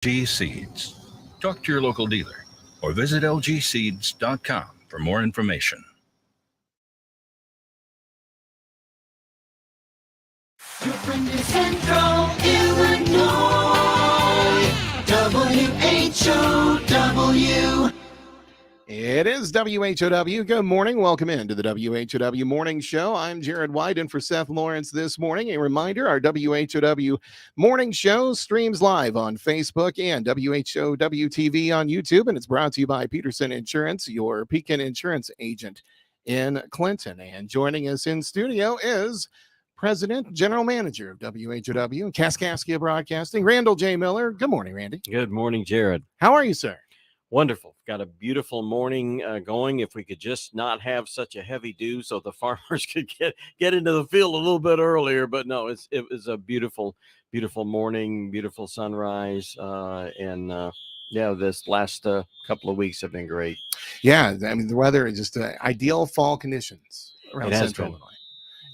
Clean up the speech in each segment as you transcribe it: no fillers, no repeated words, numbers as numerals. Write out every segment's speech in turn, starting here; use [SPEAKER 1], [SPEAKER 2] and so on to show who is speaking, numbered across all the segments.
[SPEAKER 1] LG Seeds. Talk to your local dealer or visit lgseeds.com for more information.
[SPEAKER 2] Your friend is Central Illinois, WHOW.
[SPEAKER 3] It is WHOW. Good morning. Welcome into the WHOW Morning Show. I'm Jared White in for Seth Lawrence this morning. A reminder, our WHOW Morning Show streams live on Facebook and WHOW TV on YouTube, and it's brought to you by Peterson Insurance, your Pekin Insurance agent in Clinton. And joining us in studio is President, General Manager of WHOW, Kaskaskia Broadcasting, Randall J. Miller. Good morning, Randy.
[SPEAKER 4] Good morning, Jared.
[SPEAKER 3] How are you, sir?
[SPEAKER 4] Wonderful. Got a beautiful morning going. If we could just not have such a heavy dew so the farmers could get into the field a little bit earlier. But no, it was a beautiful, beautiful morning, beautiful sunrise. This last couple of weeks have been great.
[SPEAKER 3] Yeah, I mean, the weather is just ideal fall conditions around Central Illinois.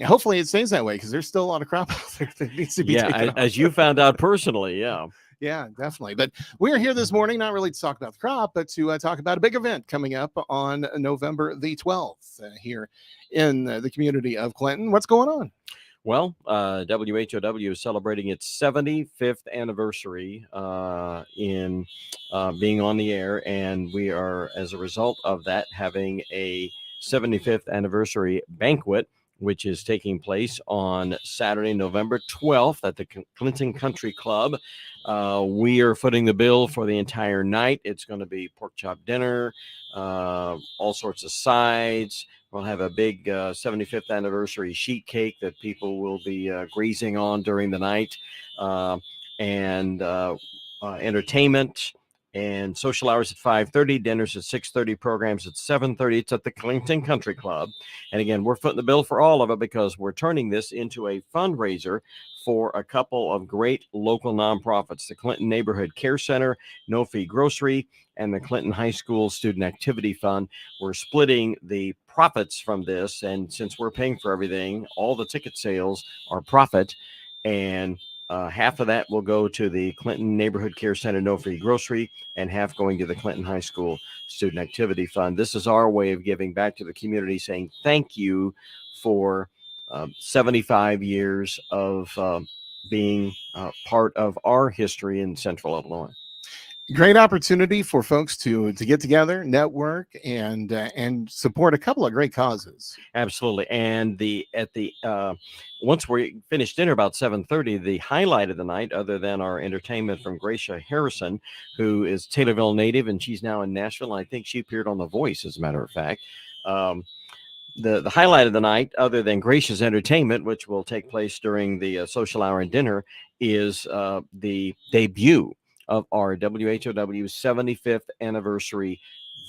[SPEAKER 3] Yeah, hopefully it stays that way because there's still a lot of crop out there that needs to be taken off.
[SPEAKER 4] As you found out personally, yeah.
[SPEAKER 3] Yeah, definitely. But we're here this morning, not really to talk about the crop, but to talk about a big event coming up on November the 12th here in the community of Clinton. What's going on?
[SPEAKER 4] Well, WHOW is celebrating its 75th anniversary in being on the air, and we are, as a result of that, having a 75th anniversary banquet, which is taking place on Saturday, November 12th at the Clinton Country Club. We are footing the bill for the entire night. It's going to be pork chop dinner, all sorts of sides. We'll have a big 75th anniversary sheet cake that people will be grazing on during the night, and entertainment and social hours at 5:30, dinners at 6:30, programs at 7:30. It's at the Clinton Country Club. And again, we're footing the bill for all of it because we're turning this into a fundraiser for a couple of great local nonprofits, the Clinton Neighborhood Care Center, No Fee Grocery, and the Clinton High School Student Activity Fund. We're splitting the profits from this, and since we're paying for everything, all the ticket sales are profit, and half of that will go to the Clinton Neighborhood Care Center, No Free Grocery, and half going to the Clinton High School Student Activity Fund. This is our way of giving back to the community, saying thank you for 75 years of being part of our history in Central Illinois.
[SPEAKER 3] Great opportunity for folks to get together, network, and support a couple of great causes.
[SPEAKER 4] Absolutely. And once we finish dinner about 7:30, the highlight of the night, other than our entertainment from Gracia Harrison, who is Taylorville native, and she's now in Nashville. I think she appeared on The Voice, as a matter of fact. The highlight of the night, other than Gracia's entertainment, which will take place during the social hour and dinner, is the debut of our WHOW 75th anniversary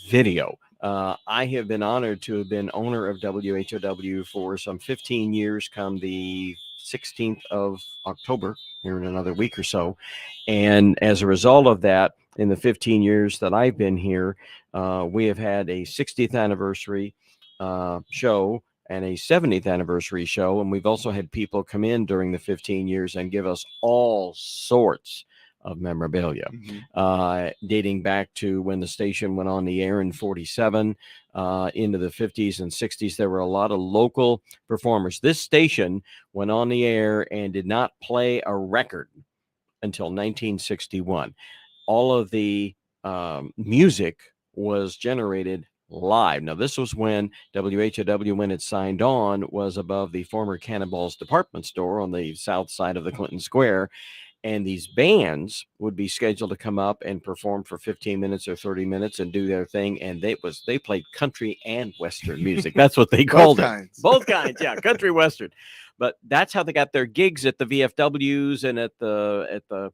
[SPEAKER 4] video. I have been honored to have been owner of WHOW for some 15 years come the 16th of October, here in another week or so. And as a result of that, in the 15 years that I've been here, we have had a 60th anniversary show and a 70th anniversary show. And we've also had people come in during the 15 years and give us all sorts of memorabilia, dating back to when the station went on the air in 47, into the 50s and 60s. There were a lot of local performers. This station went on the air and did not play a record until 1961. All of the music was generated live. Now, this was when WHOW, when it signed on, was above the former Cannonball's department store on the south side of the Clinton Square. And these bands would be scheduled to come up and perform for 15 minutes or 30 minutes and do their thing. And they played country and Western music. That's what they called it. Both kinds, yeah, country Western. But that's how they got their gigs at the VFWs and at the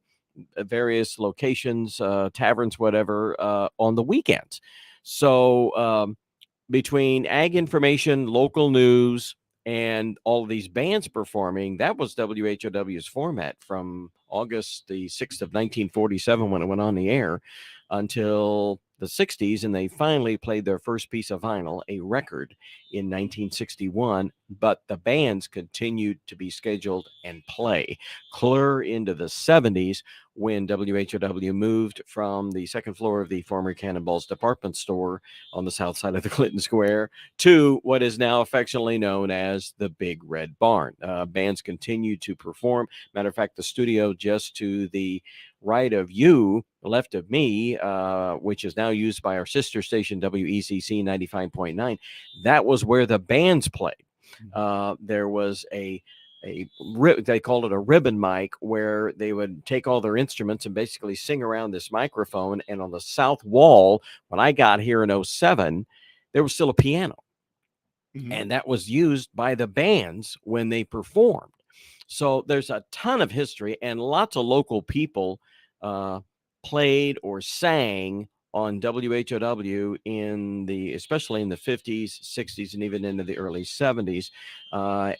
[SPEAKER 4] various locations, taverns, whatever, on the weekends. So between ag information, local news, and all of these bands performing, that was WHOW's format from August the 6th of 1947 when it went on the air until the 60s, and they finally played their first piece of vinyl, a record, in 1961, but the bands continued to be scheduled and play clear into the 70s when WHOW moved from the second floor of the former Cannonball's department store on the south side of the Clinton Square to what is now affectionately known as the Big Red Barn. Bands continue to perform. Matter of fact, the studio just to the right of you, left of me, which is now used by our sister station WECC 95.9, that was where the bands played. There was they called it a ribbon mic, where they would take all their instruments and basically sing around this microphone. And on the south wall, when I got here in 07, there was still a piano. And that was used by the bands when they performed. So there's a ton of history, and lots of local people played or sang on WHOW especially in the 50s, 60s, and even into the early 70s.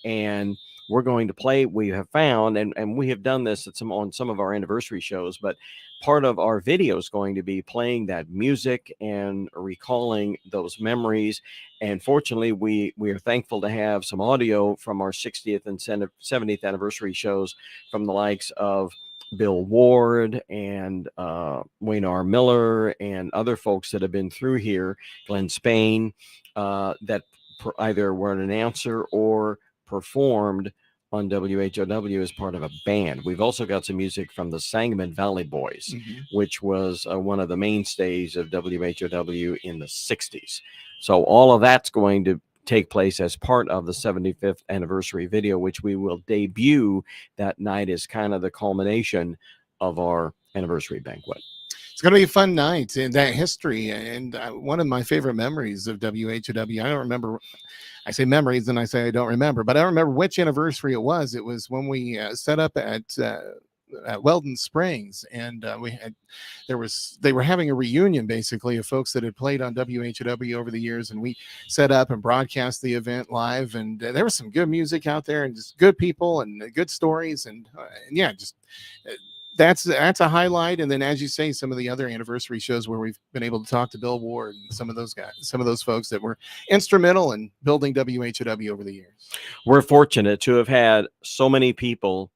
[SPEAKER 4] And we're going to play, we have found, and we have done this on some of our anniversary shows, but part of our video is going to be playing that music and recalling those memories. And fortunately, we are thankful to have some audio from our 60th and 70th anniversary shows from the likes of Bill Ward and Wayne R. Miller and other folks that have been through here, Glenn Spain, that either were an announcer or performed on WHOW as part of a band. We've also got some music from the Sangamon Valley Boys, which was one of the mainstays of WHOW in the 60s. So all of that's going to take place as part of the 75th anniversary video, which we will debut that night as kind of the culmination of our anniversary banquet.
[SPEAKER 3] It's going to be a fun night in that history. And one of my favorite memories of WHOW, I don't remember, I say memories and I say I don't remember, but I don't remember which anniversary it was. It was when we set up at Weldon Springs, and they were having a reunion basically of folks that had played on WHOW over the years, and we set up and broadcast the event live, and there was some good music out there and just good people and good stories, and yeah, just that's a highlight. And then, as you say, some of the other anniversary shows where we've been able to talk to Bill Ward and some of those guys, some of those folks that were instrumental in building WHOW over the years.
[SPEAKER 4] We're fortunate to have had so many people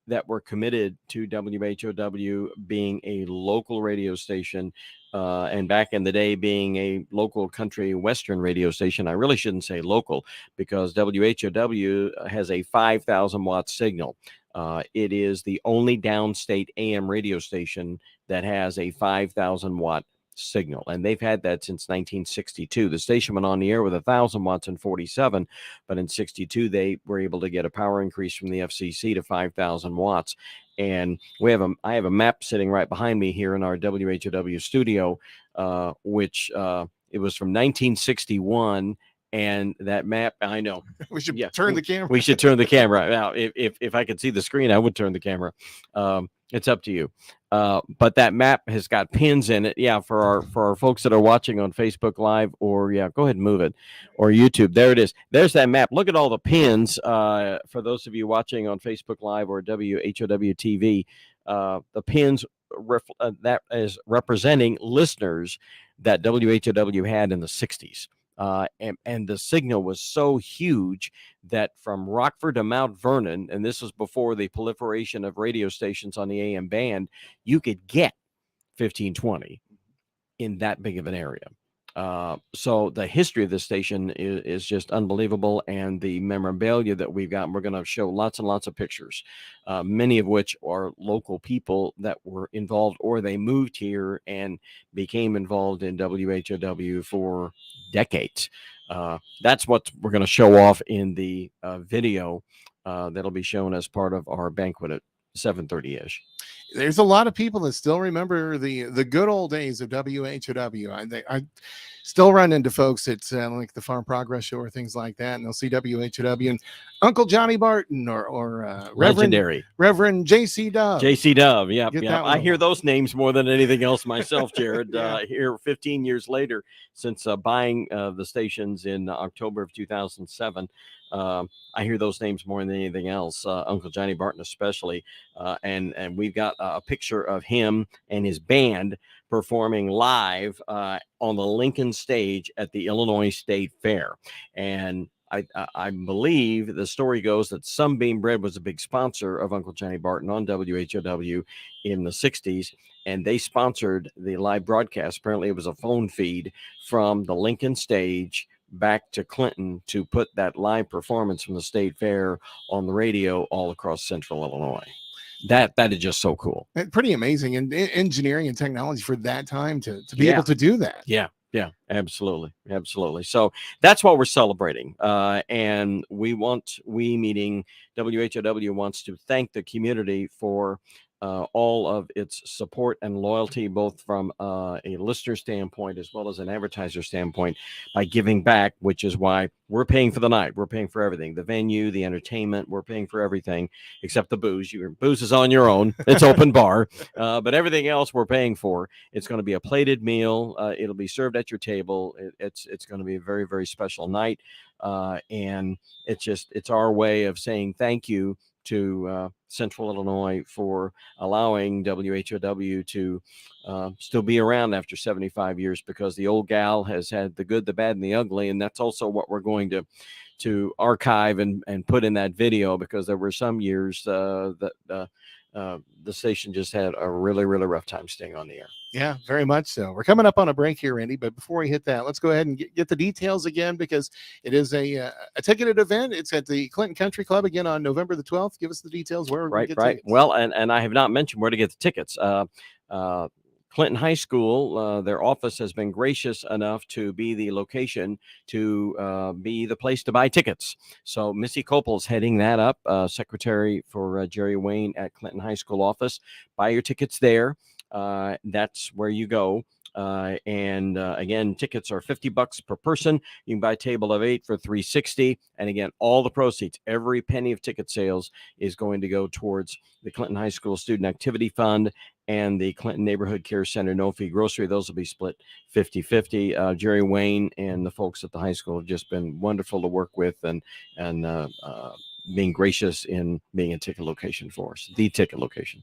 [SPEAKER 4] that were committed to WHOW being a local radio station, and back in the day being a local country western radio station. I really shouldn't say local, because WHOW has a 5,000 watt signal. It is the only downstate AM radio station that has a 5,000 watt signal, and they've had that since 1962. The station went on the air with 1,000 watts in 47, but in 62 they were able to get a power increase from the FCC to 5,000 watts. And I have a map sitting right behind me here in our WHOW studio, which it was from 1961. And that map, I know
[SPEAKER 3] we should turn the camera.
[SPEAKER 4] We should turn the camera. Now, if I could see the screen, I would turn the camera. It's up to you. But that map has got pins in it. Yeah, for our folks that are watching on Facebook Live, or go ahead and move it, or YouTube. There it is. There's that map. Look at all the pins. For those of you watching on Facebook Live or WHOW TV, the pins that is representing listeners that WHOW had in the 60s. And the signal was so huge that from Rockford to Mount Vernon, and this was before the proliferation of radio stations on the AM band, you could get 1520 in that big of an area. So the history of this station is just unbelievable, and the memorabilia that we've got, we're going to show lots and lots of pictures, many of which are local people that were involved, or they moved here and became involved in WHOW for decades. That's what we're going to show off in the video that'll be shown as part of our banquet at 7:30-ish.
[SPEAKER 3] There's a lot of people that still remember the good old days of WHOW. I still run into folks at like the Farm Progress Show or things like that, and they'll see WHOW and Uncle Johnny Barton or Reverend J.C. Dove.
[SPEAKER 4] J.C. Dove, yeah. I hear those names more than anything else myself, Jared. Here 15 years later, since buying the stations in October of 2007, I hear those names more than anything else, Uncle Johnny Barton especially. And we've got a picture of him and his band performing live on the Lincoln stage at the Illinois State Fair. And I believe the story goes that Sunbeam Bread was a big sponsor of Uncle Johnny Barton on WHOW in the 60s, and they sponsored the live broadcast. Apparently, it was a phone feed from the Lincoln stage back to Clinton to put that live performance from the State Fair on the radio all across central Illinois. That is just so cool.
[SPEAKER 3] Pretty amazing. And engineering and technology for that time to be able to do that.
[SPEAKER 4] Yeah, absolutely. So that's what we're celebrating. And we meaning WHOW wants to thank the community for all of its support and loyalty, both from a listener standpoint as well as an advertiser standpoint, by giving back, which is why we're paying for the night. We're paying for everything, the venue, the entertainment. We're paying for everything except the booze. Your booze is on your own. It's open bar, but everything else we're paying for. It's going to be a plated meal. It'll be served at your table. It's going to be a very, very special night. And it's our way of saying thank you to Central Illinois for allowing WHOW to still be around after 75 years, because the old gal has had the good, the bad, and the ugly. And that's also what we're going to archive and put in that video, because there were some years that the station just had a really, really rough time staying on the air.
[SPEAKER 3] Yeah, very much so. We're coming up on a break here, Randy, but before we hit that, let's go ahead and get the details again, because it is a ticketed event. It's at the Clinton Country Club again on November the 12th. Give us the details where we get tickets.
[SPEAKER 4] Well, and I have not mentioned where to get the tickets. Clinton High School, their office has been gracious enough to be the location to be the place to buy tickets. So Missy Copel's heading that up, secretary for Jerry Wayne at Clinton High School office. Buy your tickets there. That's where you go. And again, tickets are $50 per person. You can buy a table of 8 for $360. And again, all the proceeds, every penny of ticket sales is going to go towards the Clinton High School Student Activity Fund and the Clinton Neighborhood Care Center No Fee Grocery. Those will be split 50-50. Jerry Wayne and the folks at the high school have just been wonderful to work with, and being gracious in being a ticket location for us, the ticket location.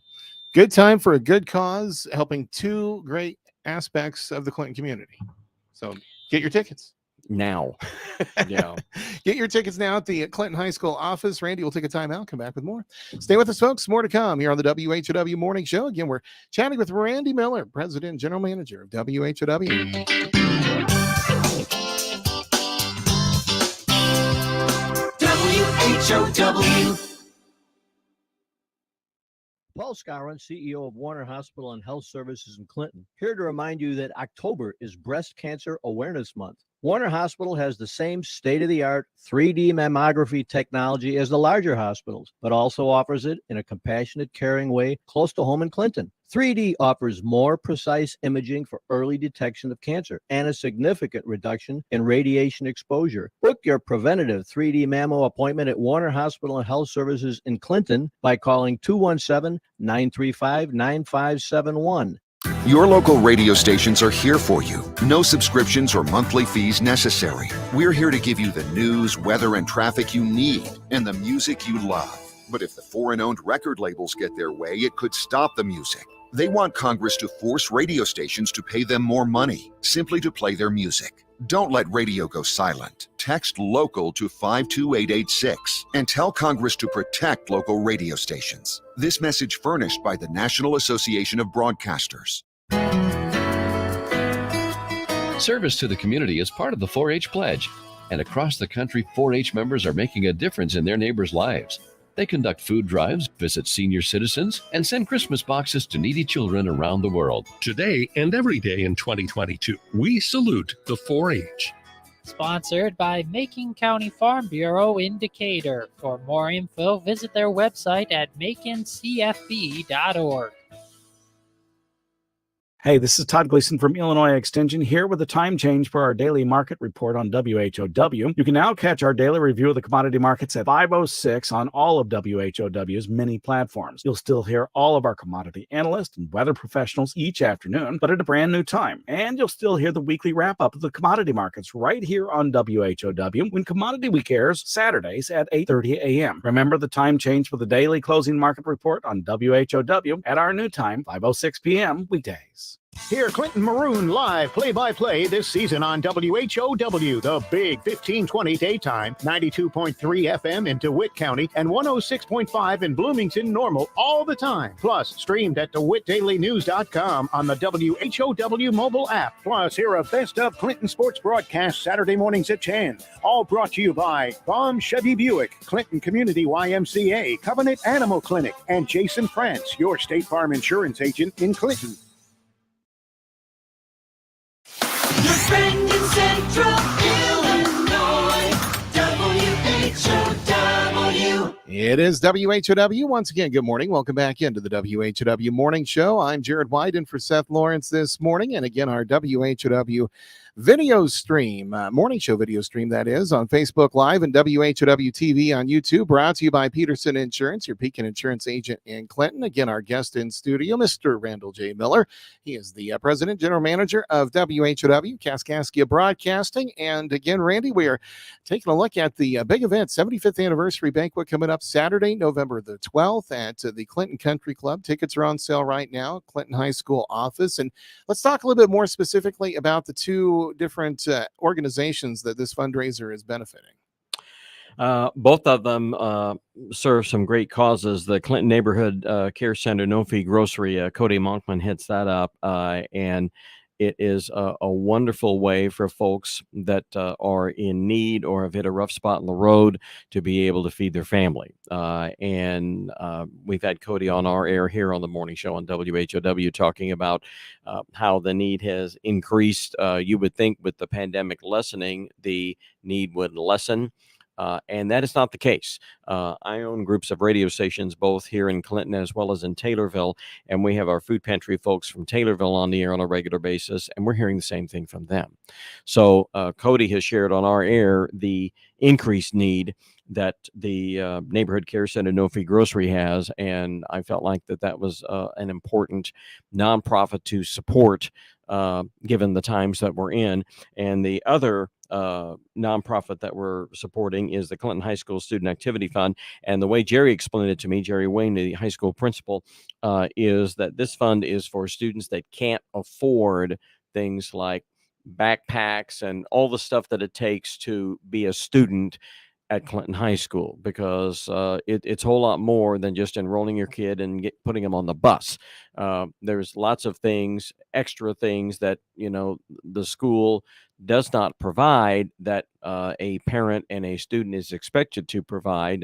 [SPEAKER 3] Good time for a good cause, helping two great aspects of the Clinton community. So get your tickets
[SPEAKER 4] now. Yeah.
[SPEAKER 3] Get your tickets now at the Clinton High School office. Randy will take a time out, come back with more. Stay with us, folks. More to come here on the WHOW Morning Show. Again, we're chatting with Randy Miller, President and General Manager of WHOW.
[SPEAKER 2] WHOW.
[SPEAKER 5] Paul Scarron, CEO of Warner Hospital and Health Services in Clinton, here to remind you that October is Breast Cancer Awareness Month. Warner Hospital has the same state-of-the-art 3D mammography technology as the larger hospitals, but also offers it in a compassionate, caring way close to home in Clinton. 3D offers more precise imaging for early detection of cancer and a significant reduction in radiation exposure. Book your preventative 3D mammo appointment at Warner Hospital and Health Services in Clinton by calling 217-935-9571.
[SPEAKER 6] Your local radio stations are here for you. No subscriptions or monthly fees necessary. We're here to give you the news, weather, and traffic you need, and the music you love. But if the foreign-owned record labels get their way, it could stop the music. They want Congress to force radio stations to pay them more money, simply to play their music. Don't let radio go silent. Text LOCAL to 52886 and tell Congress to protect local radio stations. This message furnished by the National Association of Broadcasters.
[SPEAKER 7] Service to the community is part of the 4-H Pledge, and across the country, 4-H members are making a difference in their neighbors' lives. They conduct food drives, visit senior citizens, and send Christmas boxes to needy children around the world.
[SPEAKER 8] Today and every day in 2022, we salute the 4-H.
[SPEAKER 9] Sponsored by Macon County Farm Bureau in Decatur. For more info, visit their website at maconcfb.org.
[SPEAKER 10] Hey, this is Todd Gleason from Illinois Extension here with a time change for our daily market report on WHOW. You can now catch our daily review of the commodity markets at 5:06 on all of WHOW's many platforms. You'll still hear all of our commodity analysts and weather professionals each afternoon, but at a brand new time. And you'll still hear the weekly wrap-up of the commodity markets right here on WHOW when Commodity Week airs Saturdays at 8:30 a.m. Remember the time change for the daily closing market report on WHOW at our new time, 5:06 p.m. weekdays.
[SPEAKER 11] Hear Clinton Maroon live play-by-play this season on WHOW, the big 1520 daytime, 92.3 FM in DeWitt County, and 106.5 in Bloomington Normal all the time. Plus, streamed at DeWittDailyNews.com on the WHOW mobile app. Plus, hear a best of Clinton sports broadcast Saturday mornings at 10. All brought to you by Baum Chevy Buick, Clinton Community YMCA, Covenant Animal Clinic, and Jason France, your State Farm insurance agent in Clinton.
[SPEAKER 2] Your friend in Central Illinois, WHOW.
[SPEAKER 3] It is WHOW. Once again, good morning. Welcome back into the WHOW Morning Show. I'm Jared Wyden for Seth Lawrence this morning. And again, our WHOW video stream, morning show video stream, that is, on Facebook Live and WHOW TV on YouTube, brought to you by Peterson Insurance, your Pekin Insurance agent in Clinton. Again, our guest in studio, Mr. Randall J. Miller. He is the President, General Manager of WHOW, Kaskaskia Broadcasting. And again, Randy, we are taking a look at the big event, 75th Anniversary Banquet, coming up Saturday, November the 12th at the Clinton Country Club. Tickets are on sale right now, Clinton High School office. And let's talk a little bit more specifically about the two different organizations that this fundraiser is benefiting.
[SPEAKER 4] Both of them serve some great causes. The Clinton Neighborhood Care Center, No Fee Grocery, Cody Monkman heads that up, and it is a wonderful way for folks that are in need or have hit a rough spot in the road to be able to feed their family. And we've had Cody on our air here on the morning show on WHOW talking about how the need has increased. You would think with the pandemic lessening, the need would lessen. And that is not the case. I own groups of radio stations both here in Clinton as well as in Taylorville, and we have our food pantry folks from Taylorville on the air on a regular basis, and we're hearing the same thing from them. So Cody has shared on our air the increased need that the Neighborhood Care Center No Fee Grocery has, and I felt like that was an important nonprofit to support given the times that we're in. And the other nonprofit that we're supporting is the Clinton High School Student Activity Fund. And the way Jerry explained it to me, Jerry Wayne, the high school principal, is that this fund is for students that can't afford things like backpacks and all the stuff that it takes to be a student at Clinton High School, because it's a whole lot more than just enrolling your kid and putting them on the bus. There's lots of things, extra things that, the school does not provide that a parent and a student is expected to provide.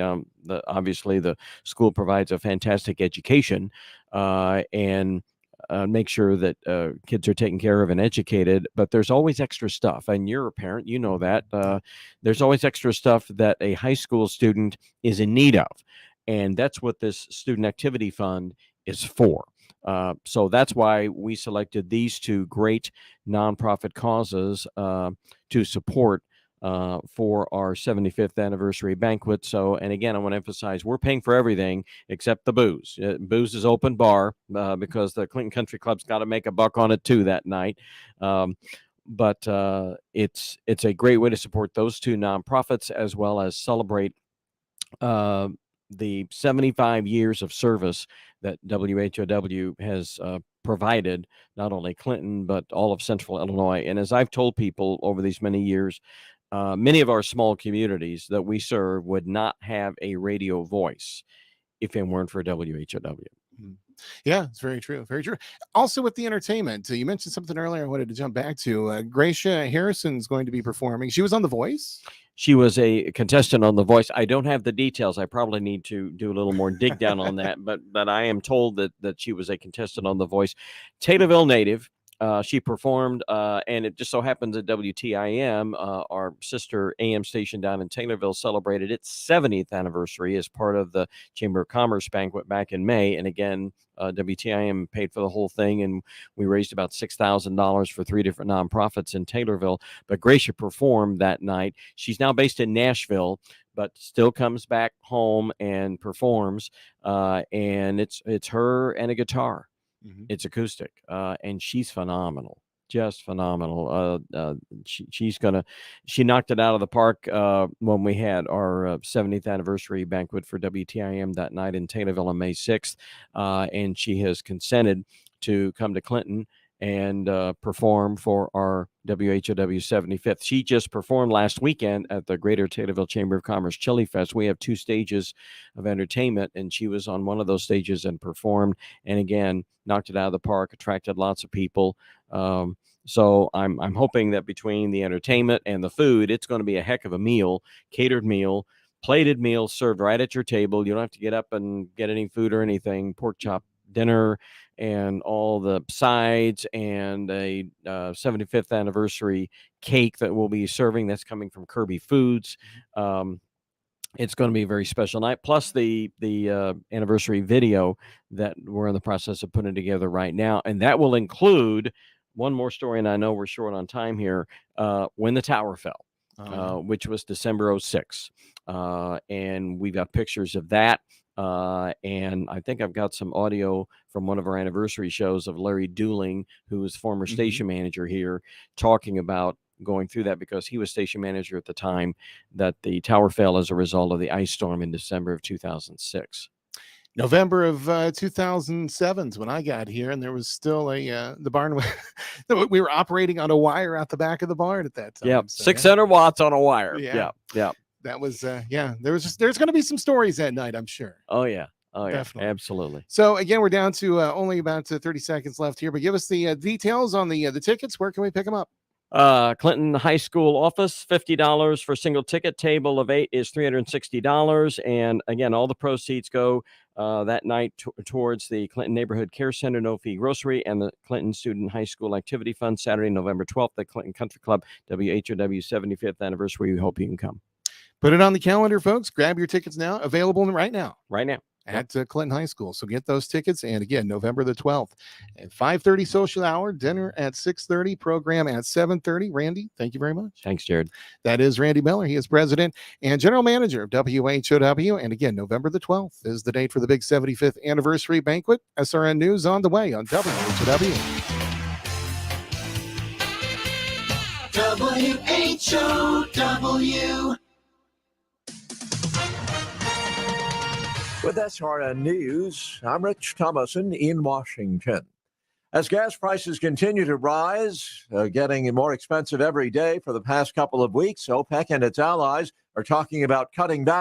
[SPEAKER 4] Obviously, the school provides a fantastic education and make sure that kids are taken care of and educated, but there's always extra stuff. And you're a parent, you know that. There's always extra stuff that a high school student is in need of. And that's what this Student Activity Fund is for. So that's why we selected these two great nonprofit causes to support for our 75th anniversary banquet. So, and again, I want to emphasize, we're paying for everything except the booze. Booze is open bar because the Clinton Country Club's got to make a buck on it too that night. But it's a great way to support those two nonprofits as well as celebrate the 75 years of service that WHOW has provided, not only Clinton, but all of Central Illinois. And as I've told people over these many years, many of our small communities that we serve would not have a radio voice if it weren't for WHOW.
[SPEAKER 3] Yeah, it's very true. Very true. Also with the entertainment, you mentioned something earlier I wanted to jump back to. Gracia Harrison's going to be performing. She was on The Voice.
[SPEAKER 4] She was a contestant on The Voice. I don't have the details. I probably need to do a little more dig down on that, but I am told that she was a contestant on The Voice. Taylorville native, she performed, and it just so happens that WTIM, our sister AM station down in Taylorville, celebrated its 70th anniversary as part of the Chamber of Commerce banquet back in May. And again, WTIM paid for the whole thing, and we raised about $6,000 for 3 different nonprofits in Taylorville. But Gracia performed that night. She's now based in Nashville, but still comes back home and performs. And it's her and a guitar. It's acoustic, and she's phenomenal, just phenomenal. She knocked it out of the park when we had our 70th anniversary banquet for WTIM that night in Taylorville on May 6th, and she has consented to come to Clinton and perform for our WHOW 75th. She just performed last weekend at the Greater Taylorville Chamber of Commerce Chili Fest. We have 2 stages of entertainment, and she was on one of those stages and performed, and again, knocked it out of the park, attracted lots of people. So I'm hoping that between the entertainment and the food, it's going to be a heck of a meal, catered meal, plated meal served right at your table. You don't have to get up and get any food or anything. Pork chop dinner and all the sides, and a 75th anniversary cake that we'll be serving. That's coming from Kirby Foods. It's going to be a very special night. Plus the anniversary video that we're in the process of putting together right now, and that will include one more story. And I know we're short on time here. When the tower fell, which was December 06, and we've got pictures of that. And I think I've got some audio from one of our anniversary shows of Larry Dooling, who was former station manager here, talking about going through that because he was station manager at the time that the tower fell as a result of the ice storm in December of 2006.
[SPEAKER 3] November of 2007 is when I got here, and there was still the barn. We were operating on a wire out the back of the barn at that time.
[SPEAKER 4] Yeah,
[SPEAKER 3] so,
[SPEAKER 4] 600 watts on a wire.
[SPEAKER 3] Yeah.
[SPEAKER 4] Yeah.
[SPEAKER 3] That was there's going to be some stories that night, I'm sure.
[SPEAKER 4] Oh yeah,
[SPEAKER 3] Definitely.
[SPEAKER 4] absolutely.
[SPEAKER 3] So again, we're down to only about 30 seconds left here, but give us the details on the tickets. Where can we pick them up?
[SPEAKER 4] Clinton High School office, $50 for a single ticket. Table of 8 is $360. And again, all the proceeds go that night towards the Clinton Neighborhood Care Center, No Fee Grocery, and the Clinton Student High School Activity Fund, Saturday, November 12th, the Clinton Country Club, WHOW 75th anniversary. We hope you can come.
[SPEAKER 3] Put it on the calendar, folks. Grab your tickets now. Available right now.
[SPEAKER 4] Right now.
[SPEAKER 3] At Clinton High School. So get those tickets. And again, November the 12th at 5:30 social hour, dinner at 6:30, program at 7:30. Randy, thank you very much.
[SPEAKER 4] Thanks, Jared.
[SPEAKER 3] That is Randy Miller. He is president and general manager of WHOW. And again, November the 12th is the date for the big 75th anniversary banquet. SRN News on the way on WHOW.
[SPEAKER 2] WHOW.
[SPEAKER 12] With SRN News, I'm Rich Thomason in Washington. As gas prices continue to rise, getting more expensive every day for the past couple of weeks, OPEC and its allies are talking about cutting back